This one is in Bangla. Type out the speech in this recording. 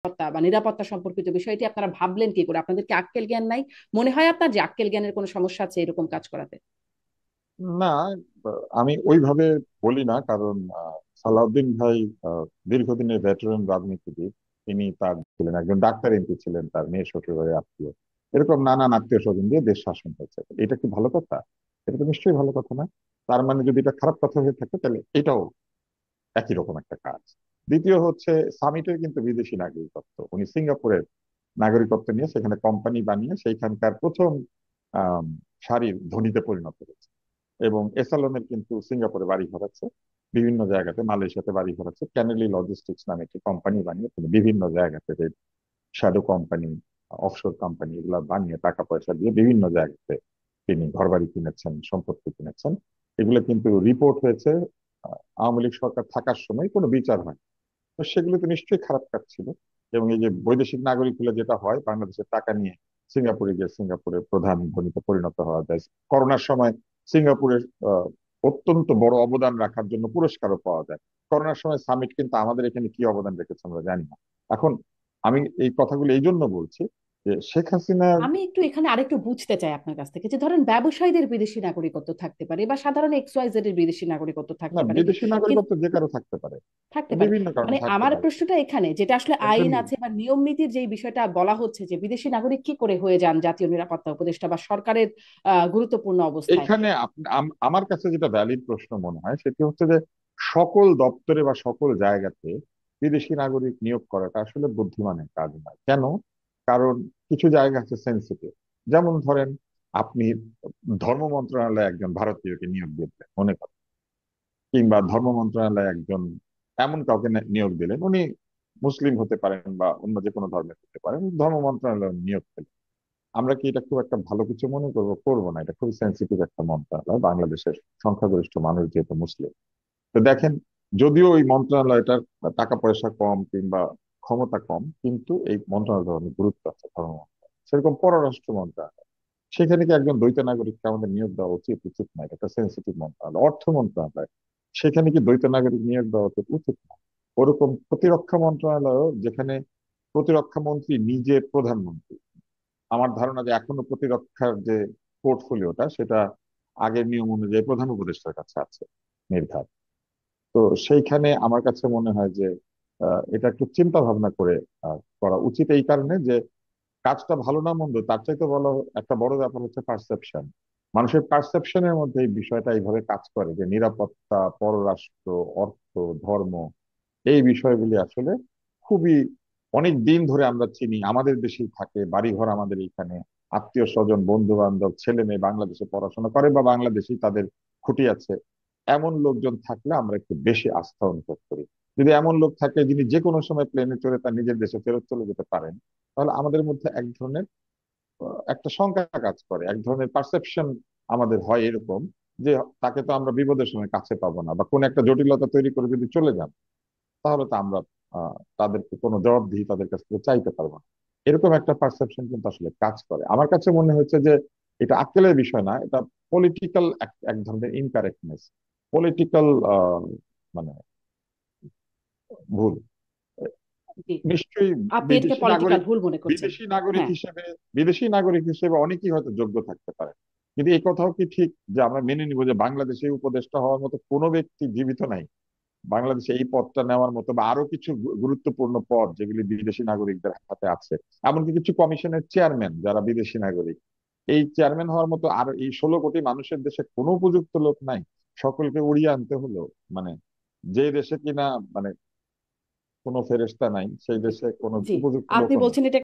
বা নিরাপত্তা সম্পর্কিত বিষয়টি আপনারা ভাবলেন কি করে? আপনাদের কি আক্কেল জ্ঞান নাই? মনে হয় আপনার যে আক্কেল জ্ঞানের কোনো সমস্যা আছে এরকম কাজ করাতে? না, আমি ওইভাবে বলি না, কারণ সালাউদ্দিন ভাই দীর্ঘদিনের ভেটারেন রাজনীতিবিদ। তিনি তার ছিলেন একজন ডাক্তার, এমপি ছিলেন, তার মেয়ে শ্বশুরের আত্মীয়, এরকম নানান আত্মীয় স্বজন দিয়ে দেশ শাসন হয়েছে। এটা কি ভালো কথা? এটা তো নিশ্চয়ই ভালো কথা না। তার মানে যদি এটা খারাপ কথা হয়ে থাকে, তাহলে এটাও একই রকম একটা কাজ। দ্বিতীয় হচ্ছে, সামিটের কিন্তু বিদেশি নাগরিকত্ব, উনি সিঙ্গাপুরের নাগরিকত্ব নিয়ে সেখানে কোম্পানি বানিয়ে সেইখানকার প্রথম আহ সারির ধনীতে পরিণত হয়েছে। এবং এসালনের কিন্তু সিঙ্গাপুরে বাড়ি ঘর আছে, বিভিন্ন জায়গাতে, মালয়েশিয়াতে বাড়ি ঘর আছে। ক্যানেলি লজিস্টিক্স নামে একটি কোম্পানি বানিয়ে তিনি বিভিন্ন জায়গাতে, যে শ্যাডো কোম্পানি, অফশোর কোম্পানি, এগুলা বানিয়ে টাকা পয়সা দিয়ে বিভিন্ন জায়গাতে তিনি ঘরবাড়ি কিনেছেন, সম্পত্তি কিনেছেন। এগুলো কিন্তু রিপোর্ট হয়েছে। আওয়ামী লীগ সরকার থাকার সময় কোনো বিচার হয়, তো সেগুলো তো নিশ্চয়ই খারাপ কাজ ছিল। এবং এই যে বৈদেশিক নাগরিক হলে যেটা হয়, বাংলাদেশের টাকা নিয়ে সিঙ্গাপুরে গিয়ে সিঙ্গাপুরের প্রধান ধনীতে পরিণত হওয়া যায়। করোনার সময় সিঙ্গাপুরের অত্যন্ত বড় অবদান রাখার জন্য পুরস্কারও পাওয়া যায়। করোনার সময় সামিট কিন্তু আমাদের এখানে কি অবদান রেখেছে আমরা জানি না। এখন আমি এই কথাগুলো এই জন্য বলছি যে শেখ হাসিনার। আমি একটু এখানে আরেকটু বুঝতে চাই আপনার কাছ থেকে, যে ধরেন ব্যবসায়ীদের বিদেশি নাগরিকত্ব থাকতে পারে বা সাধারণ XYZ এর বিদেশি নাগরিকত্ব না, থাকতে পারে, বিদেশি কিন্তু নাগরিকত্ব যে কারো থাকতে পারে, থাকতে পারে। বিভিন্ন কারণে মানে থাকতে আমার পারে। প্রশ্নটা এখানে, যেটা আসলে আইন এমনি আছে বা নিয়ম নীতির যেই বিষয়টা বলা হচ্ছে, যে বিদেশি নাগরিক কি করে হয়ে যান জাতীয় নিরাপত্তা উপদেষ্টা বা সরকারের গুরুত্বপূর্ণ অবস্থায়। এইখানে আমার কাছে যেটা ভ্যালিড প্রশ্ন মনে হয়, সেটি হচ্ছে যে সকল দপ্তরে বা সকল জায়গাতে বিদেশি নাগরিক নিয়োগ করাটা আসলে বুদ্ধিমানের কাজ নয়। কেন? কারণ কিছু জায়গা আছে সেন্সিটিভ। যেমন ধরেন, আপনি ধর্ম মন্ত্রণালয়ে একজন ভারতীয়কে নিয়োগ দিলেন মনে করেন, কিংবা ধর্ম মন্ত্রণালয়ে একজন এমন কাউকে নিয়োগ দিলেন, উনি মুসলিম হতে পারেন বা অন্য যে কোনো ধর্মের হতে পারেন, ধর্ম মন্ত্রণালয়ে নিয়োগ পেলেন। আমরা কি এটা খুব একটা ভালো কিছু মনে করবো? করবো না। এটা খুব সেন্সিটিভ একটা মন্ত্রণালয়, বাংলাদেশের সংখ্যাগরিষ্ঠ মানুষ যেহেতু মুসলিম। তো দেখেন, যদিও ওই মন্ত্রণালয়টার টাকা পয়সা কম কিংবা ক্ষমতা কম, কিন্তু এই মন্ত্রণালয়ের অনেক গুরুত্ব আছে, ধর্ম মন্ত্রণালয়। সেরকম পররাষ্ট্র মন্ত্রণালয়, সেখানে কি একজন দ্বৈত নাগরিককে আমাদের নিয়োগ দেওয়া উচিত? উচিত নয়, এটা সেন্সিটিভ মন্ত্রণালয়। অর্থ মন্ত্রণালয়, সেখানে কি দ্বৈত নাগরিক নিয়োগ দেওয়া উচিত? উচিত না। ওরকম প্রতিরক্ষা মন্ত্রণালয়, যেখানে প্রতিরক্ষা মন্ত্রী নিজে প্রধানমন্ত্রী। আমার ধারণা যে এখনো প্রতিরক্ষার যে পোর্টফোলিওটা, সেটা আগের নিয়ম অনুযায়ী প্রধান উপদেষ্টার কাছে আছে নির্ঘাত। তো সেইখানে আমার কাছে মনে হয় যে এটা একটু চিন্তা ভাবনা করে করা উচিত, এই কারণে যে কাজটা ভালো না মন্দ তার চাইতে বলো একটা বড় ব্যাপার হচ্ছে পারসেপশন। মানুষের পারসেপশনের মধ্যে এই বিষয়টা এইভাবে কাজ করে যে নিরাপত্তা, পররাষ্ট্র, অর্থ, ধর্ম, এই বিষয়গুলি আসলে খুবই অনেক দিন ধরে আমরা চিনি, আমাদের দেশেই থাকে, বাড়িঘর আমাদের এখানে, আত্মীয় স্বজন, বন্ধু বান্ধব, ছেলে মেয়ে বাংলাদেশে পড়াশোনা করে বা বাংলাদেশেই তাদের খুঁটি আছে। এমন লোকজন থাকলে আমরা একটু বেশি আস্থা অনুভব করি। যদি এমন লোক থাকে যিনি যে কোনো সময় প্লেনে চড়ে তার নিজের দেশে ফেরত চলে যেতে পারেন, তাহলে আমাদের মধ্যে এক ধরনের একটা শঙ্কা কাজ করে, এক ধরনের পারসেপশন আমাদের হয় এরকম, যে তাকে তো আমরা বিপদের সময় কাছে পাবো না, বা কোন একটা জটিলতা তৈরি করে যদি চলে যান, তাহলে তো আমরা তাদেরকে কোনো জবাবদিহি তাদের কাছ থেকে চাইতে পারবো না। এরকম একটা পারসেপশন কিন্তু আসলে কাজ করে। আমার কাছে মনে হচ্ছে যে এটা আক্কেলের বিষয় না, এটা পলিটিক্যাল এক এক ধরনের ইনকারেক্টনেস, পলিটিক্যাল মানে ভুল। জি, নিশ্চয়ই আপনি এটাকে বিদেশি পলিটিক্যাল নাগরিক, ভুল মনে করছেন? বিদেশি নাগরিক হ্যাঁ। হিসেবে বিদেশি নাগরিক হিসেবে অনেকেই হয়তো যোগ্য থাকতে পারে, কিন্তু এই কথাও কি ঠিক যে আমরা মেনে নিব যে বাংলাদেশে উপদেষ্টা হওয়ার মতো কোনো ব্যক্তি জীবিত নাই, বাংলাদেশে এই পদটা নেওয়ার মতো, বা আরো কিছু গুরুত্বপূর্ণ পদ যেগুলি বিদেশি নাগরিকদের হাতে আছে, এমনকি কিছু কমিশনের চেয়ারম্যান যারা বিদেশি নাগরিক, এই চেয়ারম্যান হওয়ার মতো আর এই 16 কোটি মানুষের দেশে কোনো উপযুক্ত লোক নাই? সকলকে উড়িয়ে আনতে হলো, মানে যে দেশে কিনা মানে কোনো ফেরেশতা নাই, সেই জি। দেশে কোনো জি, উপযুক্ত আপনি লোকও নাই। বলছেন এটা